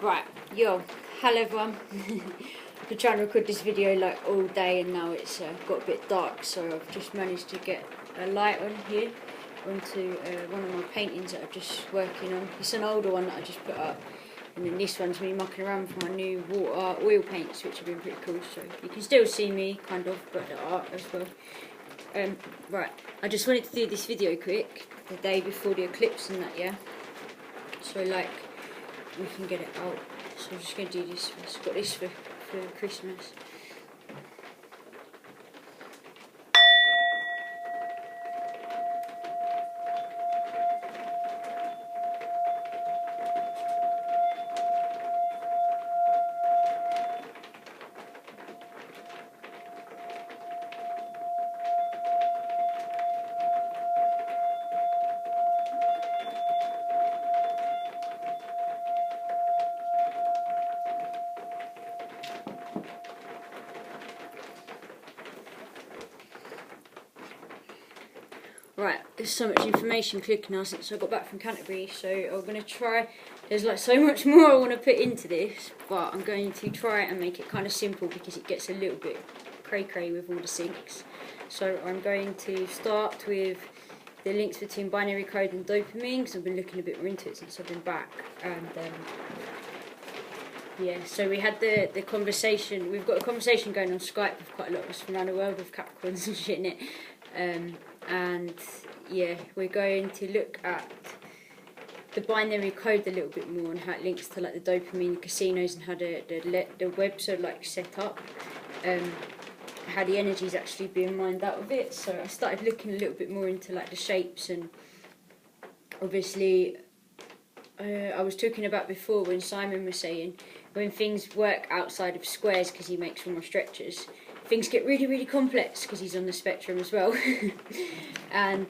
Right, yo, hello everyone. Been trying to record this video like all day and now it's got a bit dark, so I've just managed to get a light on here onto one of my paintings that I'm just working on. It's an older one that I just put up, and then this one's me mucking around for my new water oil paints, which have been pretty cool, so you can still see me kind of, but the art as well. Right, I just wanted to do this video quick, the day before the eclipse and that, yeah, so like we can get it out. So I'm just going to do this. I've got this for Christmas. Right, there's so much information clicking now since I got back from Canterbury, so I'm going to try, there's like so much more I want to put into this, but I'm going to try and make it kind of simple because it gets a little bit cray-cray with all the syncs. So I'm going to start with the links between binary code and dopamine, because I've been looking a bit more into it since I've been back, and yeah, so we had the conversation, we've got a conversation going on Skype with quite a lot of us from around the world with Capricorns and shit in it. And yeah, we're going to look at the binary code a little bit more and how it links to like the dopamine, the casinos, and how the webs are like set up, how the energy is actually being mined out of it. So I started looking a little bit more into like the shapes, and obviously I was talking about before when Simon was saying when things work outside of squares, because he makes all my stretchers, things get really, really complex because he's on the spectrum as well. And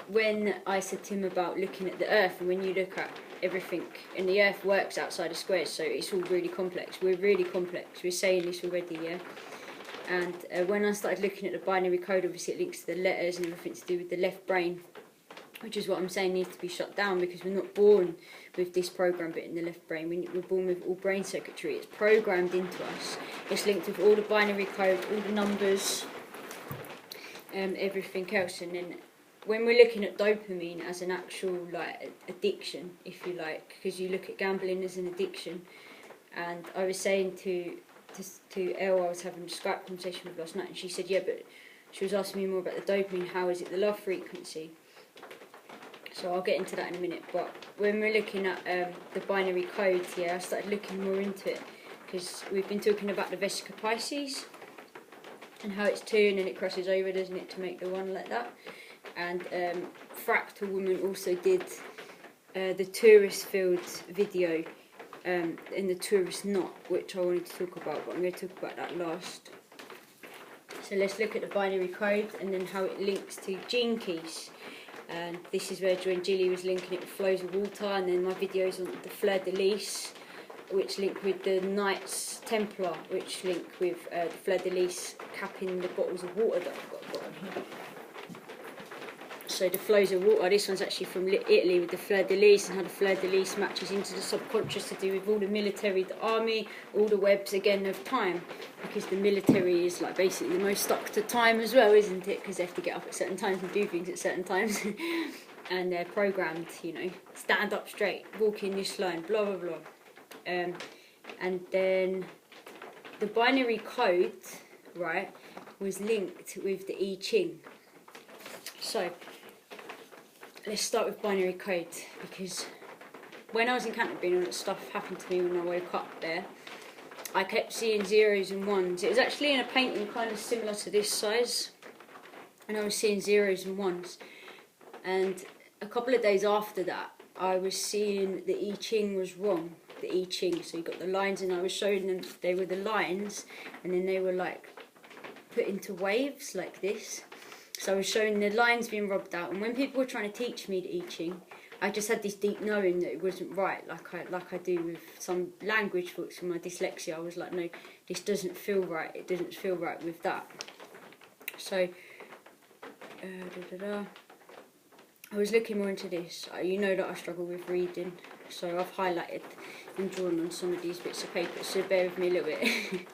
when I said to him about looking at the Earth, and when you look at everything, and the Earth works outside of squares, so it's all really complex. We're really complex. We're saying this already, yeah? And when I started looking at the binary code, obviously it links to the letters and everything to do with the left brain, which is what I'm saying needs to be shut down, because we're not born with this program bit in the left brain. We're born with all brain circuitry. It's programmed into us. It's linked with all the binary code, all the numbers, everything else. And then when we're looking at dopamine as an actual like addiction, if you like, because you look at gambling as an addiction, and I was saying to Elle, I was having a Skype conversation with last night, and she said, yeah, but she was asking me more about the dopamine. How is it the love frequency? So I'll get into that in a minute, but when we're looking at the binary code, yeah, I started looking more into it, because we've been talking about the Vesica Pisces, and how it's 2 and then it crosses over, doesn't it, to make the 1 like that. And Fractal Woman also did the tourist fields video, and the tourist knot, which I wanted to talk about, but I'm going to talk about that last. So let's look at the binary code and then how it links to gene keys. And this is where when Julie was linking it with flows of water, and then my videos on the fleur de lis, which link with the Knights Templar, which link with the fleur de lis capping the bottles of water that I've got on here. So the flows of water, this one's actually from Italy with the fleur de lis, and how the fleur de lis matches into the subconscious to do with all the military, the army, all the webs again of time, because the military is like basically the most stuck to time as well, isn't it? Because they have to get up at certain times and do things at certain times. And they're programmed, you know, stand up straight, walk in this line, blah blah blah. And then the binary code, right, was linked with the I Ching. So let's start with binary code, because when I was in Canterbury and all that stuff happened to me when I woke up there, I kept seeing 0s and 1s. It was actually in a painting kind of similar to this size, and I was seeing 0s and 1s. And a couple of days after that, I was seeing the I Ching was wrong. The I Ching, so you got the lines, and I was showing them they were the lines, and then they were like put into waves like this. So I was showing the lines being rubbed out, and when people were trying to teach me the I Ching, I just had this deep knowing that it wasn't right, like I do with some language books from my dyslexia. I was like, no, this doesn't feel right. It doesn't feel right with that. So I was looking more into this. You know that I struggle with reading, so I've highlighted and drawn on some of these bits of paper, so bear with me a little bit.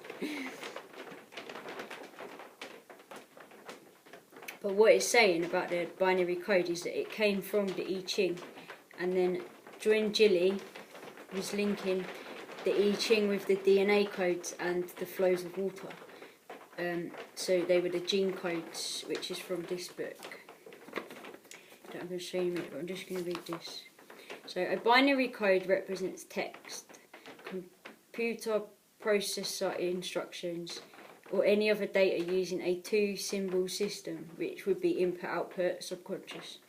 But what it's saying about the binary code is that it came from the I Ching, and then Jilly was linking the I Ching with the DNA codes and the flows of water. So they were the gene codes, which is from this book. I'm going to show you it, but I'm just going to read this. So a binary code represents text, computer processor instructions, or any other data using a two-symbol system, which would be input, output, subconscious.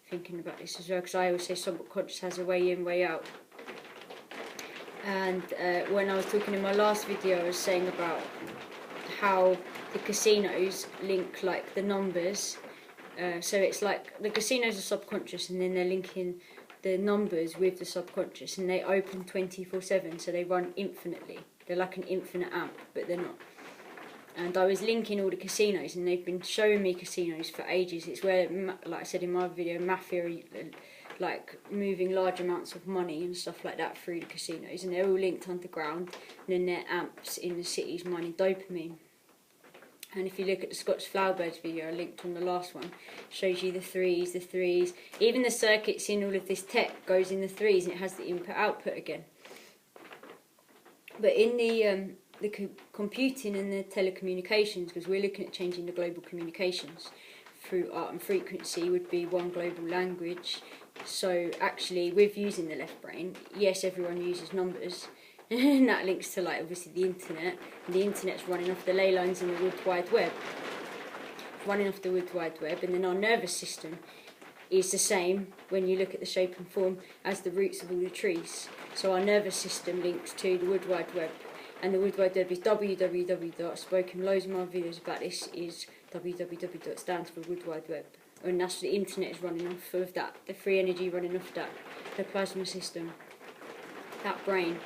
Thinking about this as well, because I always say subconscious has a way in, way out. And when I was talking in my last video, I was saying about how the casinos link like the numbers. So it's like the casinos are subconscious, and then they're linking the numbers with the subconscious, and they open 24/7, so they run infinitely. They're like an infinite amp, but they're not. And I was linking all the casinos, and they've been showing me casinos for ages. It's where, like I said in my video, mafia are like moving large amounts of money and stuff like that through the casinos, and they're all linked underground, and then they're amps in the cities mining dopamine. And if you look at the Scotch Flowerbirds video I linked on the last one, shows you the threes. Even the circuits in all of this tech goes in the threes, and it has the input output again. But in the computing and the telecommunications, because we're looking at changing the global communications through art and frequency, would be one global language. So actually, with using the left brain, yes, everyone uses numbers. And that links to like obviously the internet, and the internet's running off the ley lines in the World Wide Web, and then our nervous system is the same when you look at the shape and form as the roots of all the trees. So our nervous system links to the World Wide Web, and the World Wide Web is www. I've spoken loads of my videos about this, is www. Stands for World Wide Web, and that's the internet is running off of that, the free energy running off that, the plasma system, that brain.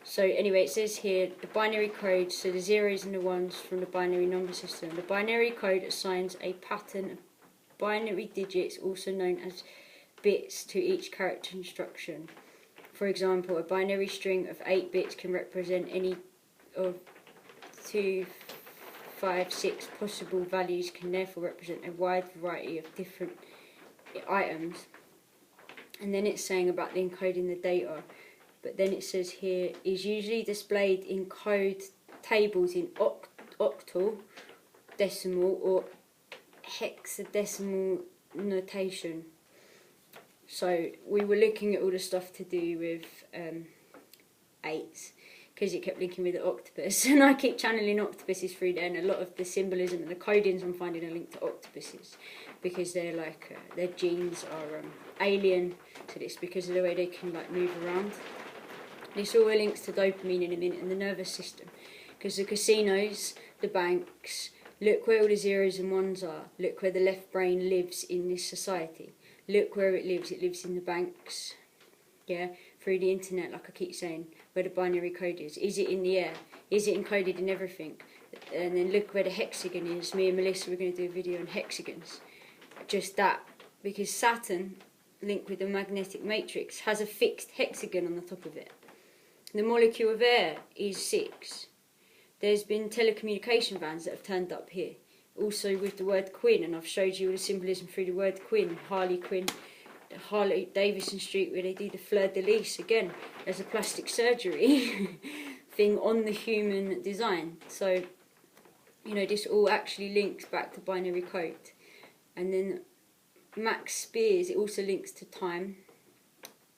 So anyway, it says here the binary code, so the zeros and the ones from the binary number system. The binary code assigns a pattern of binary digits, also known as bits, to each character instruction. For example, a binary string of 8 bits can represent any of 2, 5, 6 possible values, can therefore represent a wide variety of different items. And then it's saying about the encoding the data, but then it says here is usually displayed in code tables in octal, decimal, or hexadecimal notation. So we were looking at all the stuff to do with 8s, because it kept linking with the octopus, and I keep channeling octopuses through there, and a lot of the symbolism and the codings I'm finding are linked to octopuses, because they're like their genes are alien to this because of the way they can like move around. This all links to dopamine in a minute, and the nervous system, because the casinos, the banks, look where all the zeros and ones are, look where the left brain lives in this society, look where it lives in the banks, yeah, through the internet, like I keep saying, where the binary code is it in the air, is it encoded in everything? And then look where the hexagon is. Me and Melissa were going to do a video on hexagons, just that, because Saturn, linked with the magnetic matrix, has a fixed hexagon on the top of it. The molecule of air is 6. There's been telecommunication vans that have turned up here, also with the word Quinn, and I've showed you all the symbolism through the word Quinn, Harley Quinn, Harley Davidson Street, where they do the fleur-de-lis again as a plastic surgery thing on the human design. So, you know, this all actually links back to binary code. And then Max Spears, it also links to time.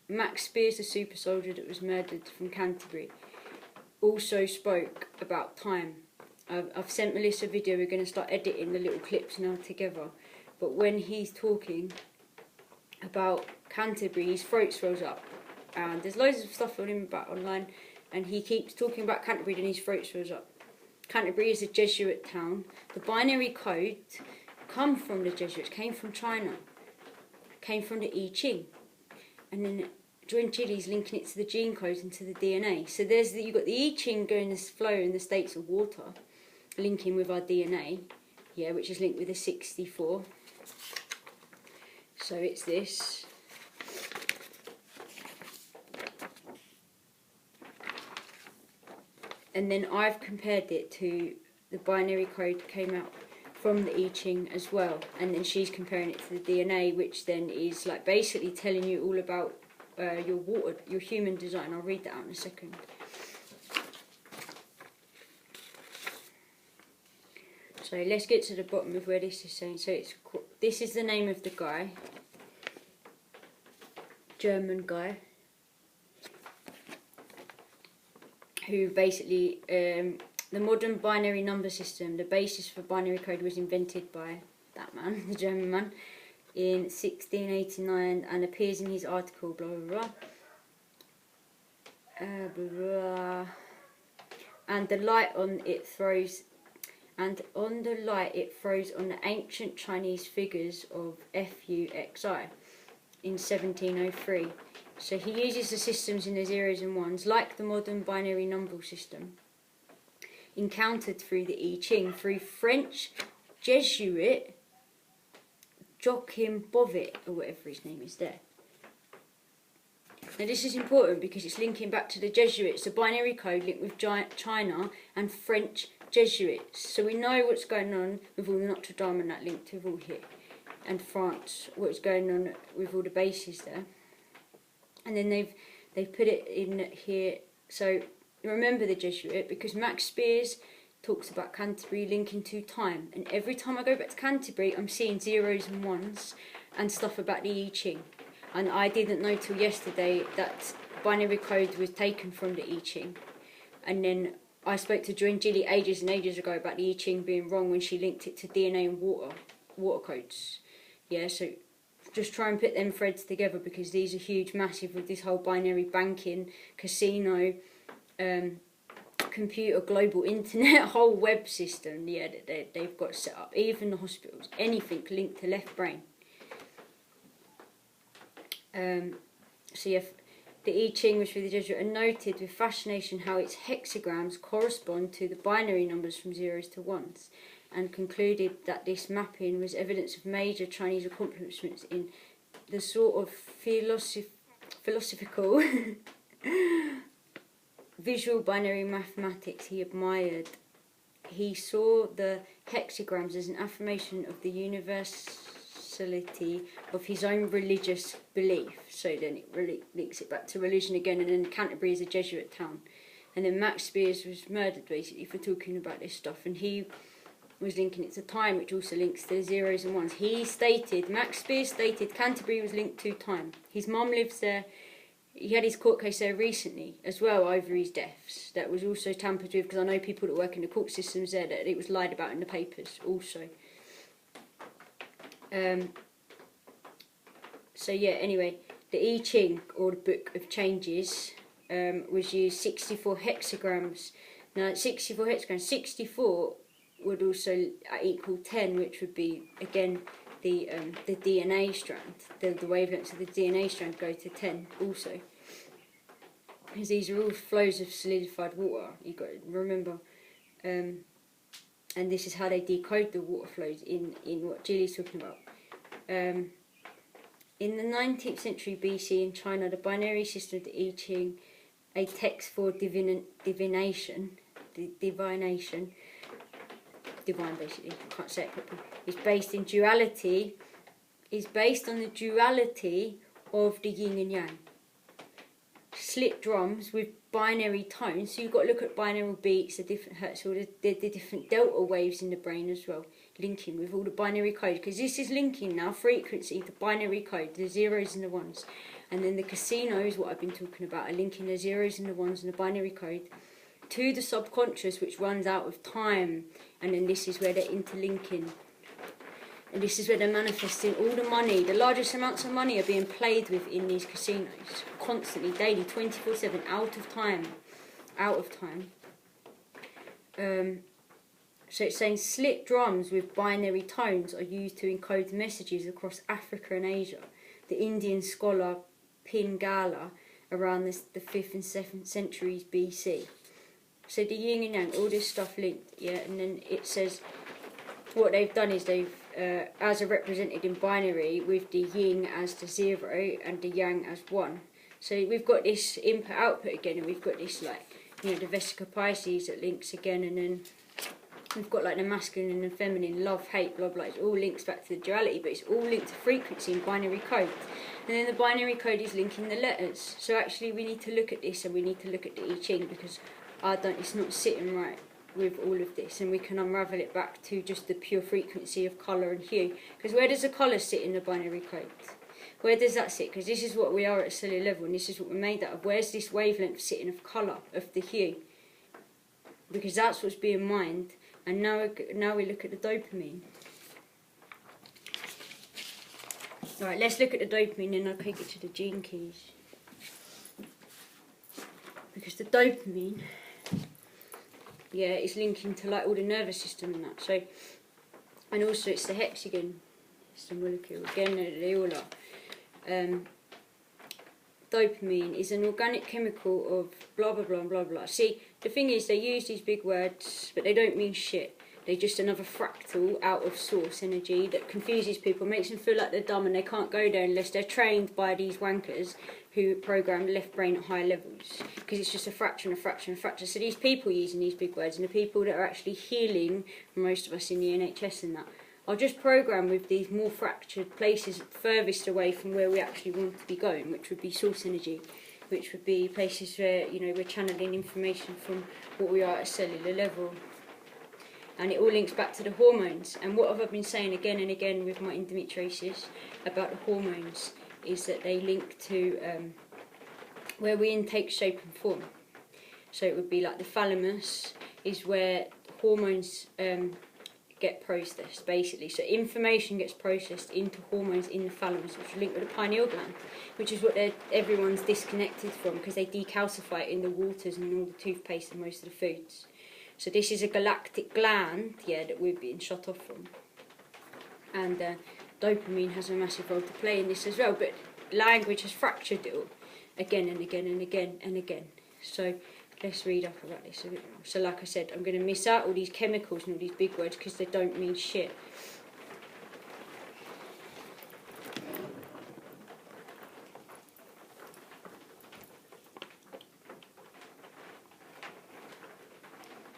Max Spears, the super soldier that was murdered from Canterbury, also spoke about time. I've sent Melissa a video. We're going to start editing the little clips now together. But when he's talking about Canterbury, his throat swells up. And there's loads of stuff on him about online, and he keeps talking about Canterbury and his throat swells up. Canterbury is a Jesuit town. The binary code come from the Jesuits, came from China, came from the I Ching. And then John Chili's linking it to the gene codes and to the DNA. So you've got the I Ching going this flow in the states of water, linking with our DNA, yeah, which is linked with a 64. So it's this. And then I've compared it to the binary code came out from the I Ching as well, and then she's comparing it to the DNA, which then is like basically telling you all about your human design. I'll read that out in a second. So let's get to the bottom of where this is saying. So this is the name of the guy, German guy, who basically the modern binary number system, the basis for binary code, was invented by that man, the German man, in 1689, and appears in his article, blah blah blah. Blah, blah. And the light on it throws, and on the light it throws on the ancient Chinese figures of Fuxi in 1703. So he uses the systems in the zeros and ones, like the modern binary number system, encountered through the I Ching, through French Jesuit Joachim Bovet, or whatever his name is there. Now this is important because it's linking back to the Jesuits, the binary code linked with China and French Jesuits. So we know what's going on with all Notre Dame and that link to all here, and France, what's going on with all the bases there. And then they've put it in here. So remember the Jesuit, because Max Spears talks about Canterbury linking to time, and every time I go back to Canterbury I'm seeing zeros and ones and stuff about the I Ching, and I didn't know till yesterday that binary code was taken from the I Ching. And then I spoke to Joy and Jilly ages and ages ago about the I Ching being wrong when she linked it to DNA and water codes. Yeah, so just try and put them threads together, because these are huge, massive, with this whole binary banking, casino, computer, global internet, whole web system, yeah, that they've got set up. Even the hospitals, anything linked to left brain. So yeah, the I Ching was through the Jesuit, and noted with fascination how its hexagrams correspond to the binary numbers from zeros to ones, and concluded that this mapping was evidence of major Chinese accomplishments in the sort of philosophical visual binary mathematics he admired. He saw the hexagrams as an affirmation of the universality of his own religious belief. So then it really links it back to religion again, and then Canterbury is a Jesuit town. And then Max Spears was murdered basically for talking about this stuff, and he was linking it to time, which also links to the zeros and ones. Max Spears stated Canterbury was linked to time. His mum lives there. He had his court case there recently as well over his deaths. That was also tampered with, because I know people that work in the court systems there that it was lied about in the papers also. So yeah, anyway, the I Ching, or the Book of Changes, was used 64 hexagrams. Now 64 hexagrams, 64 would also equal 10, which would be again the DNA strand. The wavelengths of the DNA strand go to 10 also, because these are all flows of solidified water. You got to remember, and this is how they decode the water flows in what Jilly's talking about. In the 19th century BC in China, the binary system of the I Ching, a text for divination divine basically, I can't say it properly, is based on the duality of the yin and yang. Slit drums with binary tones, so you've got to look at binaural beats, the different hertz, or the different delta waves in the brain as well, linking with all the binary code, because this is linking now frequency to binary code, the zeros and the ones. And then the casinos, what I've been talking about, are linking the zeros and the ones and the binary code to the subconscious, which runs out of time. And then this is where they're interlinking, and this is where they're manifesting all the money. The largest amounts of money are being played with in these casinos, constantly, daily, 24/7, out of time. So it's saying slit drums with binary tones are used to encode messages across Africa and Asia. The Indian scholar Pingala, around the 5th and 7th centuries BC. So the yin and yang, all this stuff linked, yeah, and then it says what they've done is they've, as are represented in binary, with the yin as the 0 and the yang as 1. So we've got this input-output again, and we've got this, like, you know, the Vesica Pisces that links again, and then we've got like the masculine and the feminine, love, hate, blah, blah. It all links back to the duality, but it's all linked to frequency and binary code. And then the binary code is linking the letters. So actually we need to look at this, and we need to look at the I Ching, because it's not sitting right with all of this, and we can unravel it back to just the pure frequency of colour and hue. Because where does the colour sit in the binary code? Where does that sit? Because this is what we are at a cellular level, and this is what we're made out of. Where's this wavelength sitting of colour, of the hue? Because that's what's being mined. And now we look at the dopamine. Alright, let's look at the dopamine, and I'll take it to the gene keys. Because the dopamine, yeah, it's linking to like all the nervous system and that. So, and also it's the hexagon. It's the molecule again. They all are. Dopamine is an organic chemical of blah blah blah blah blah. See, the thing is, they use these big words, but they don't mean shit. They're just another fractal out of source energy that confuses people, makes them feel like they're dumb and they can't go there unless they're trained by these wankers who program the left brain at higher levels. Because it's just a fraction, a fraction, a fraction. So these people using these big words, and the people that are actually healing, most of us in the NHS and that, are just programmed with these more fractured places furthest away from where we actually want to be going, which would be source energy, which would be places where, you know, we're channeling information from what we are at a cellular level. And it all links back to the hormones. And what have I been saying again and again with my endometriosis about the hormones is that they link to where we intake shape and form. So it would be like the thalamus is where hormones get processed, basically. So information gets processed into hormones in the thalamus, which are linked with the pineal gland, which is what everyone's disconnected from, because they decalcify it in the waters and all the toothpaste and most of the foods. So this is a galactic gland, yeah, that we're being shut off from. And dopamine has a massive role to play in this as well, but language has fractured it all again and again and again and again. So let's read up about this a bit more. So like I said, I'm going to miss out all these chemicals and all these big words because they don't mean shit.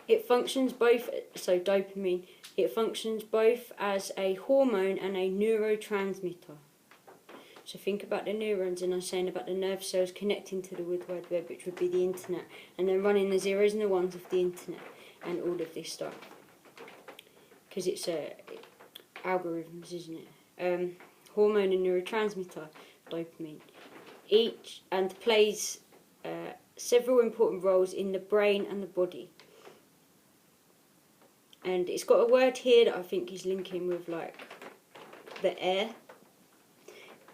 It functions both, so dopamine, it functions both as a hormone and a neurotransmitter. So think about the neurons, and I'm saying about the nerve cells connecting to the World Wide Web, which would be the internet, and then running the zeros and the ones of the internet and all of this stuff. Because it's algorithms, isn't it? Hormone and neurotransmitter, dopamine. Each, and plays several important roles in the brain and the body. And it's got a word here that I think is linking with like the air,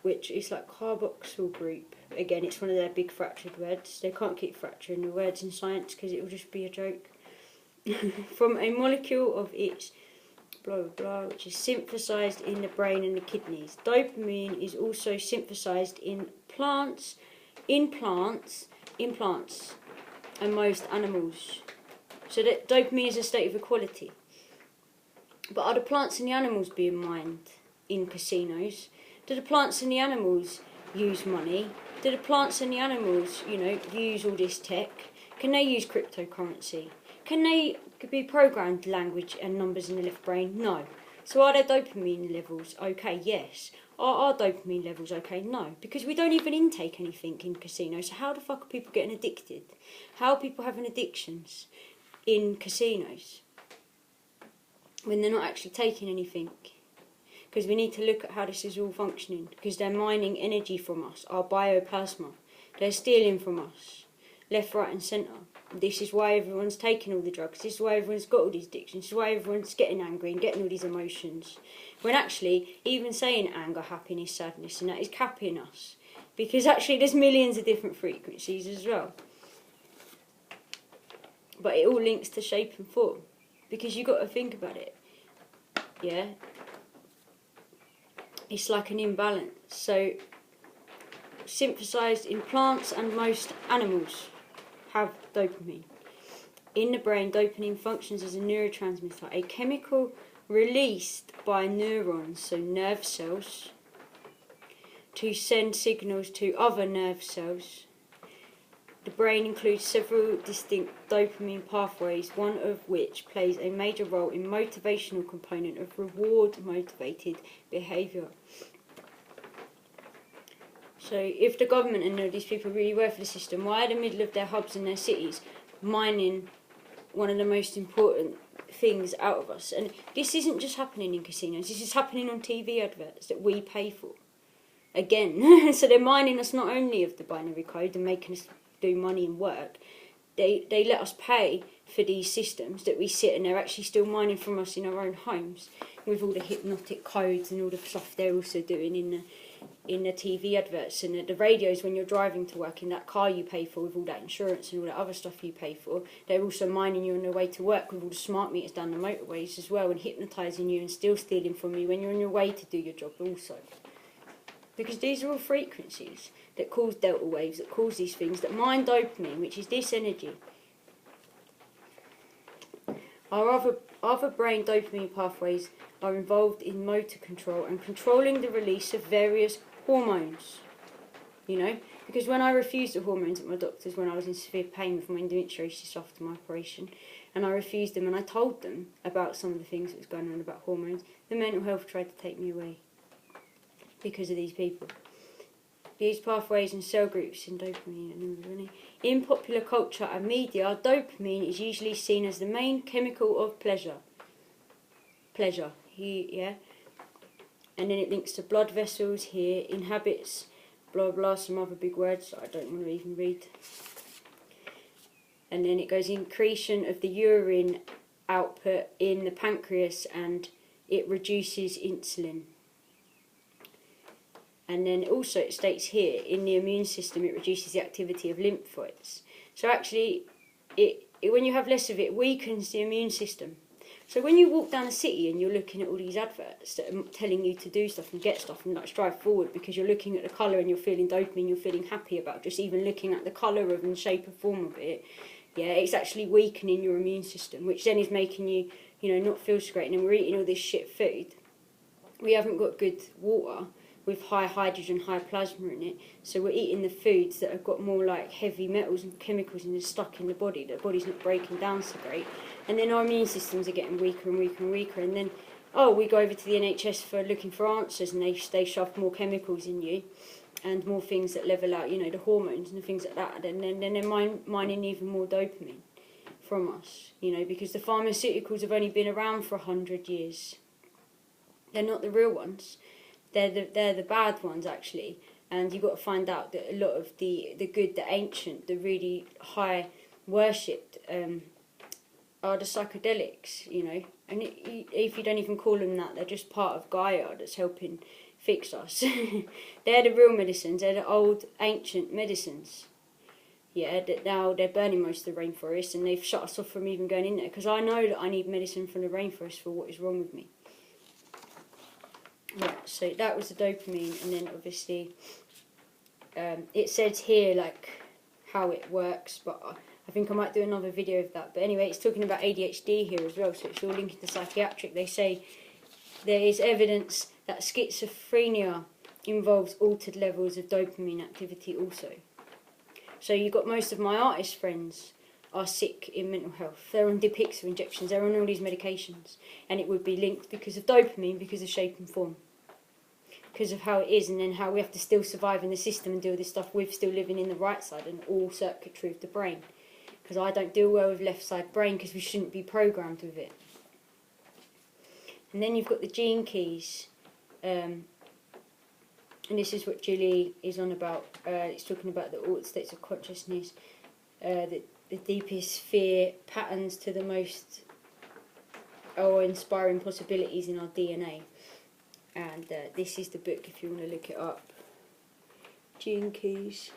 which is like carboxyl group. Again, it's one of their big fractured words. They can't keep fracturing the words in science because it will just be a joke. From a molecule of its blah blah blah, which is synthesized in the brain and the kidneys. Dopamine is also synthesized in plants, and most animals. So that dopamine is a state of equality. But are the plants and the animals being mined in casinos? Do the plants and the animals use money? Do the plants and the animals, you know, use all this tech? Can they use cryptocurrency? Can they be programmed language and numbers in the left brain? No. So are their dopamine levels okay? Yes. Are our dopamine levels okay? No. Because we don't even intake anything in casinos. So how the fuck are people getting addicted? How are people having addictions in casinos when they're not actually taking anything? Because we need to look at how this is all functioning, because they're mining energy from us, our bioplasma. They're stealing from us, left, right and centre. This is why everyone's taking all the drugs. This is why everyone's got all these addictions. This is why everyone's getting angry and getting all these emotions. When actually, even saying anger, happiness, sadness and that is capping us. Because actually there's millions of different frequencies as well. But it all links to shape and form, because you've got to think about it. Yeah, it's like an imbalance. So synthesized in plants and most animals have dopamine. In the brain, dopamine functions as a neurotransmitter, a chemical released by neurons, so nerve cells, to send signals to other nerve cells. The brain includes several distinct dopamine pathways, one of which plays a major role in motivational component of reward-motivated behaviour. So if the government and these people really work for the system, why are in the middle of their hubs and their cities mining one of the most important things out of us? And this isn't just happening in casinos, this is happening on TV adverts that we pay for. Again, so they're mining us not only of the binary code and making us do money and work, they let us pay for these systems that we sit, and they're actually still mining from us in our own homes with all the hypnotic codes and all the stuff they're also doing in the TV adverts and the radios when you're driving to work, in that car you pay for with all that insurance and all that other stuff you pay for. They're also mining you on the way to work with all the smart meters down the motorways as well, and hypnotising you and still stealing from you when you're on your way to do your job also. Because these are all frequencies that cause delta waves, that cause these things, that mine dopamine, which is this energy. Our other brain dopamine pathways are involved in motor control and controlling the release of various hormones. You know, because when I refused the hormones at my doctor's when I was in severe pain with my endometriosis after my operation, and I refused them and I told them about some of the things that was going on about hormones, the mental health tried to take me away because of these people. These pathways and cell groups in dopamine. In popular culture and media, dopamine is usually seen as the main chemical of pleasure. Yeah. And then it links to blood vessels here, inhabits, blah blah, some other big words that I don't want to even read. And then it goes incretion of the urine output in the pancreas, and it reduces insulin. And then also it states here, in the immune system, it reduces the activity of lymphoids. So actually, when you have less of it, weakens the immune system. So when you walk down a city and you're looking at all these adverts that are telling you to do stuff and get stuff and like strive forward because you're looking at the colour and you're feeling dopamine, you're feeling happy about just even looking at the colour of and shape and form of it, yeah, it's actually weakening your immune system, which then is making you, not feel so great. And then we're eating all this shit food. We haven't got good water with high hydrogen, high plasma in it. So we're eating the foods that have got more like heavy metals and chemicals and they're stuck in the body. The body's not breaking down so great. And then our immune systems are getting weaker and weaker and weaker. And then, we go over to the NHS for looking for answers, and they shove more chemicals in you and more things that level out, the hormones and the things like that. And then they're mining even more dopamine from us, because the pharmaceuticals have only been around for 100 years. They're not the real ones. They're the bad ones, actually. And you've got to find out that a lot of the good, the ancient, the really high worshipped are the psychedelics, And if you don't even call them that, they're just part of Gaia that's helping fix us. They're the real medicines. They're the old, ancient medicines. Yeah, that now they're burning most of the rainforest, and they've shut us off from even going in there. Because I know that I need medicine from the rainforest for what is wrong with me. Right, so that was the dopamine, and then obviously it says here like how it works, but I think I might do another video of that. But anyway, it's talking about ADHD here as well, so it's all linked to psychiatric. They say there is evidence that schizophrenia involves altered levels of dopamine activity also. So you've got most of my artist friends are sick in mental health. They're on Depixer injections, they're on all these medications, and it would be linked because of dopamine, because of shape and form, because of how it is, and then how we have to still survive in the system and do all this stuff with still living in the right side and all circuitry of the brain. Because I don't deal well with left side brain because we shouldn't be programmed with it. And then you've got the gene keys, and this is what Julie is on about. It's talking about the altered states of consciousness, the deepest fear patterns to the most inspiring possibilities in our DNA. And this is the book if you want to look it up. Gene keys.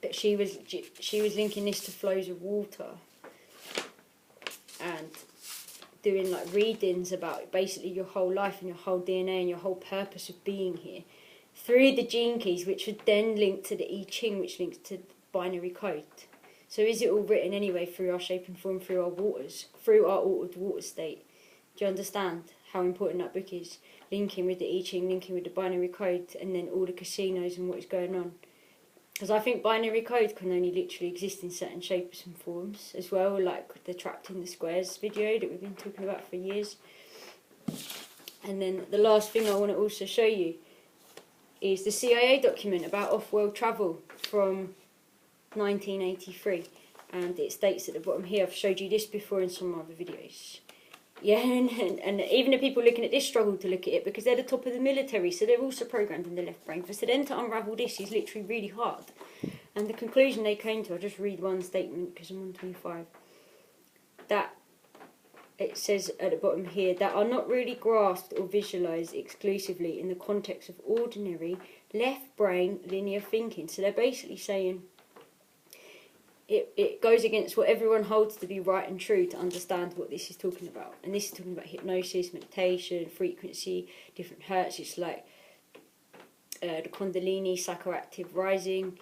But she was linking this to flows of water and doing like readings about basically your whole life and your whole DNA and your whole purpose of being here through the gene keys, which would then link to the I Ching, which links to binary code. So is it all written anyway through our shape and form, through our waters, through our altered water state? Do you understand how important that book is? Linking with the I Ching, linking with the binary code, and then all the casinos and what is going on. Because I think binary code can only literally exist in certain shapes and forms as well, like the Trapped in the Squares video that we've been talking about for years. And then the last thing I want to also show you is the CIA document about off-world travel from 1983. And it states at the bottom here, I've showed you this before in some other videos. Yeah, and even the people looking at this struggle to look at it because they're the top of the military, so they're also programmed in the left brain. For them to unravel this is literally really hard. And the conclusion they came to, I'll just read one statement because I'm on 25. That it says at the bottom here, that are not really grasped or visualised exclusively in the context of ordinary left brain linear thinking. So they're basically saying it goes against what everyone holds to be right and true to understand what this is talking about. And this is talking about hypnosis, meditation, frequency, different hertz. It's like the Kundalini, psychoactive rising,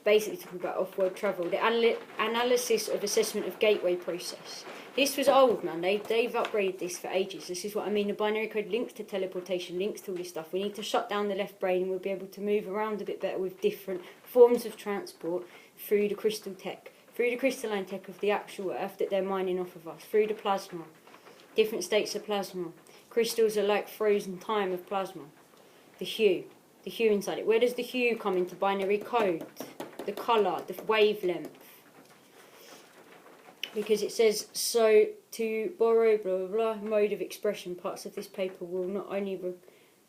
basically talking about off-world travel. The analysis of assessment of gateway process. This was old, man. They've upgraded this for ages. This is what I mean. The binary code links to teleportation, links to all this stuff. We need to shut down the left brain and we'll be able to move around a bit better with different forms of transport through the crystal tech, through the crystalline tech of the actual earth that they're mining off of us, through the plasma, different states of plasma. Crystals are like frozen time of plasma. The hue inside it. Where does the hue come into binary code? The colour, the wavelength. Because it says, so to borrow blah blah blah mode of expression, parts of this paper will not only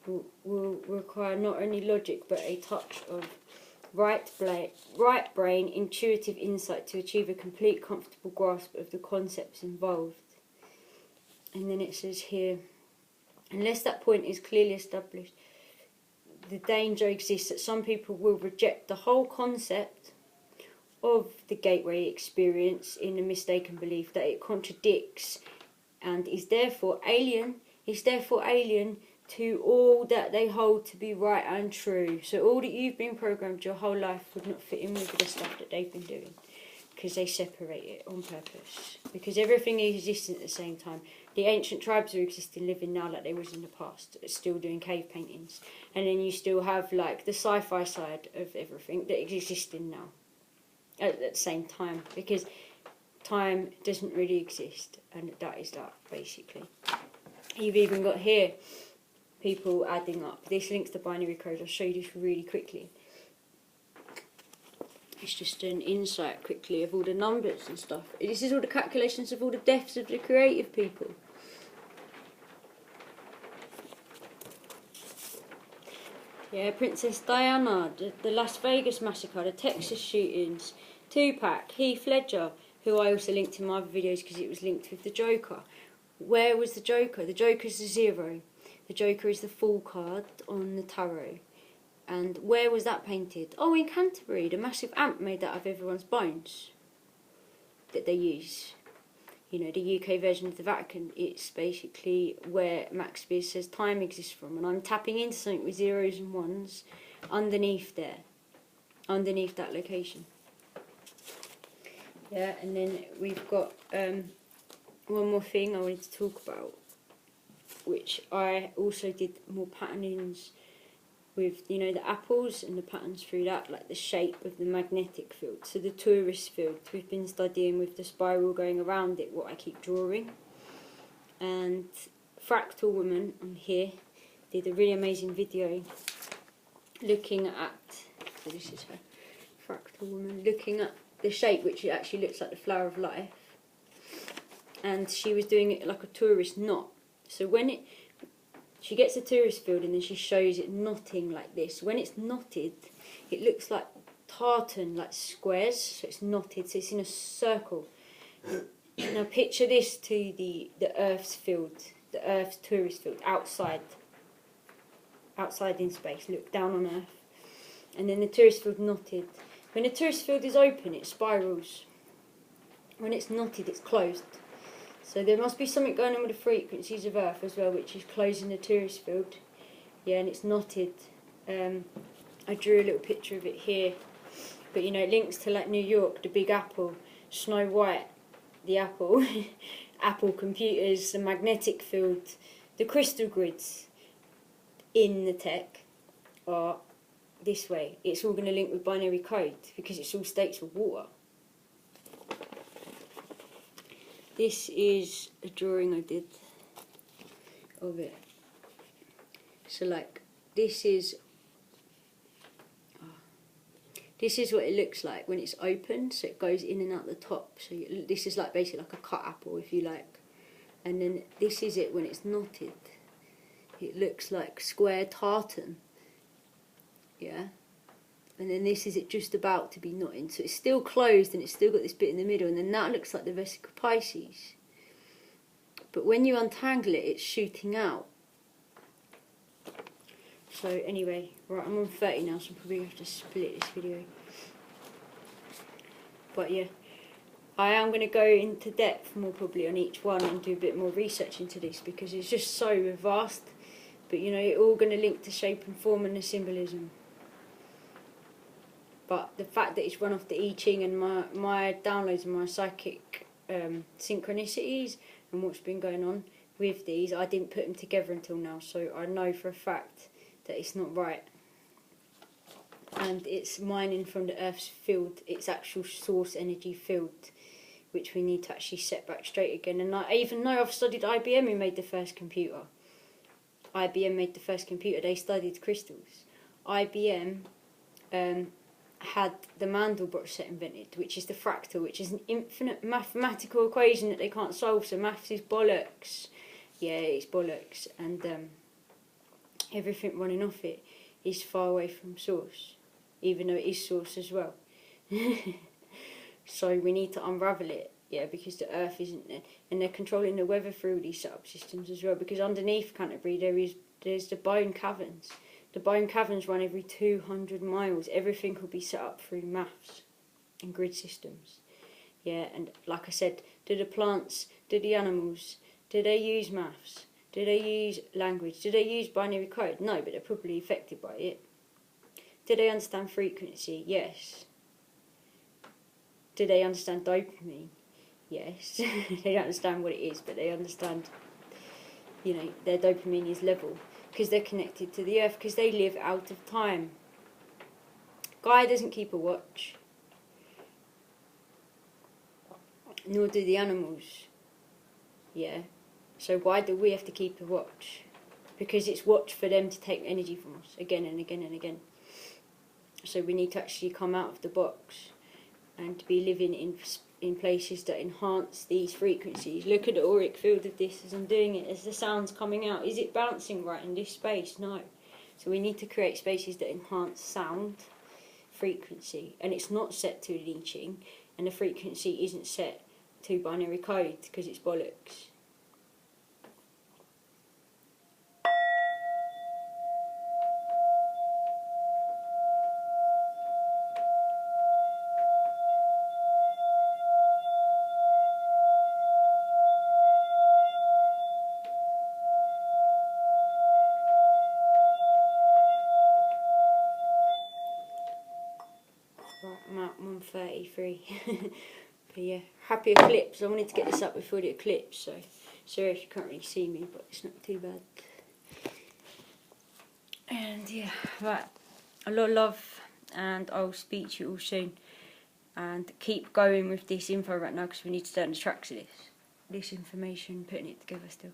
will require not only logic but a touch of right brain intuitive insight to achieve a complete comfortable grasp of the concepts involved. And then it says here, unless that point is clearly established, the danger exists that some people will reject the whole concept of the gateway experience in the mistaken belief that it contradicts and is therefore alien to all that they hold to be right and true. So all that you've been programmed your whole life would not fit in with the stuff that they've been doing, because they separate it on purpose, because everything is existing at the same time. The ancient tribes are existing, living now like they was in the past, still doing cave paintings, and then you still have like the sci-fi side of everything that is existing now at the same time, because time doesn't really exist, and that is that basically. You've even got here people adding up. This links to binary code. I'll show you this really quickly. It's just an insight quickly of all the numbers and stuff. This is all the calculations of all the deaths of the creative people. Yeah, Princess Diana, the Las Vegas massacre, the Texas shootings, Tupac, Heath Ledger, who I also linked in my other videos because it was linked with the Joker. Where was the Joker? The Joker's the 0. The Joker is the Fool card on the tarot. And where was that painted? Oh, in Canterbury. The massive amp made that of everyone's bones that they use. You know, the UK version of the Vatican. It's basically where Max Spears says time exists from. And I'm tapping into something with zeros and ones underneath there. Underneath that location. Yeah, and then we've got one more thing I wanted to talk about, which I also did more patternings with, you know, the apples and the patterns through that, like the shape of the magnetic field. So the tourist field, we've been studying with the spiral going around it, what I keep drawing. And Fractal Woman on here did a really amazing video looking at, so this is her, Fractal Woman, looking at the shape, which actually looks like the flower of life. And she was doing it like a tourist knot. So when she gets a tourist field and then she shows it knotting like this. When it's knotted, it looks like tartan, like squares. So it's knotted, so it's in a circle. Now picture this to the Earth's field, the Earth's tourist field, outside in space. Look down on Earth. And then the tourist field knotted. When the tourist field is open, it spirals. When it's knotted, it's closed. So there must be something going on with the frequencies of Earth as well, which is closing the tourist field. yeah, and it's knotted. I drew a little picture of it here, but you know, it links to like New York, the Big Apple, Snow White, the apple, Apple computers, the magnetic field, the crystal grids in the tech are this way. It's all going to link with binary code because it's all states of water. This is a drawing I did of it. So like this is what it looks like when it's open. So it goes in and out the top. So this is like basically like a cut apple, if you like. And then this is it when it's knotted. It looks like square tartan. Yeah. And then this is it just about to be knotted. So it's still closed and it's still got this bit in the middle. And then that looks like the vesicle Pisces. But when you untangle it, it's shooting out. So anyway, right, I'm on 30 now, so I'm probably going to have to split this video. But yeah, I am going to go into depth more probably on each one and do a bit more research into this because it's just so vast. But you know, it's all going to link to shape and form and the symbolism. But the fact that it's run off the I Ching and my downloads and my psychic synchronicities and what's been going on with these, I didn't put them together until now, so I know for a fact that it's not right. And it's mining from the Earth's field, its actual source energy field, which we need to actually set back straight again. And even though I've studied IBM, who made the first computer. IBM made the first computer, they studied crystals. IBM had the Mandelbrot set invented, which is the fractal, which is an infinite mathematical equation that they can't solve, so maths is bollocks. Yeah, it's bollocks. And everything running off it is far away from source, even though it is source as well. So we need to unravel it, yeah, because the Earth isn't there, and they're controlling the weather through all these setup systems as well, because underneath Canterbury there's the bone caverns. The bone caverns run every 200 miles. Everything will be set up through maths and grid systems. Yeah, and like I said, do the plants, do the animals, do they use maths? Do they use language? Do they use binary code? No, but they're probably affected by it. Do they understand frequency? Yes. Do they understand dopamine? Yes. They don't understand what it is, but they understand, you know, their dopamine is level. Because they're connected to the Earth, because they live out of time. Gaia doesn't keep a watch. Nor do the animals. Yeah. So why do we have to keep a watch? Because it's watched for them to take energy from us again and again and again. So we need to actually come out of the box and to be living in places that enhance these frequencies. Look at the auric field of this as I'm doing it, as the sound's coming out. Is it bouncing right in this space? No. So we need to create spaces that enhance sound, frequency, and it's not set to the I Ching, and the frequency isn't set to binary code because it's bollocks. Right, I'm at 1:33. But yeah, happy eclipse. I wanted to get this up before the eclipse, so sorry if you can't really see me, but it's not too bad. And yeah, right, a lot of love, and I'll speak to you all soon. And keep going with this info right now because we need to stay on the tracks of this information, putting it together still.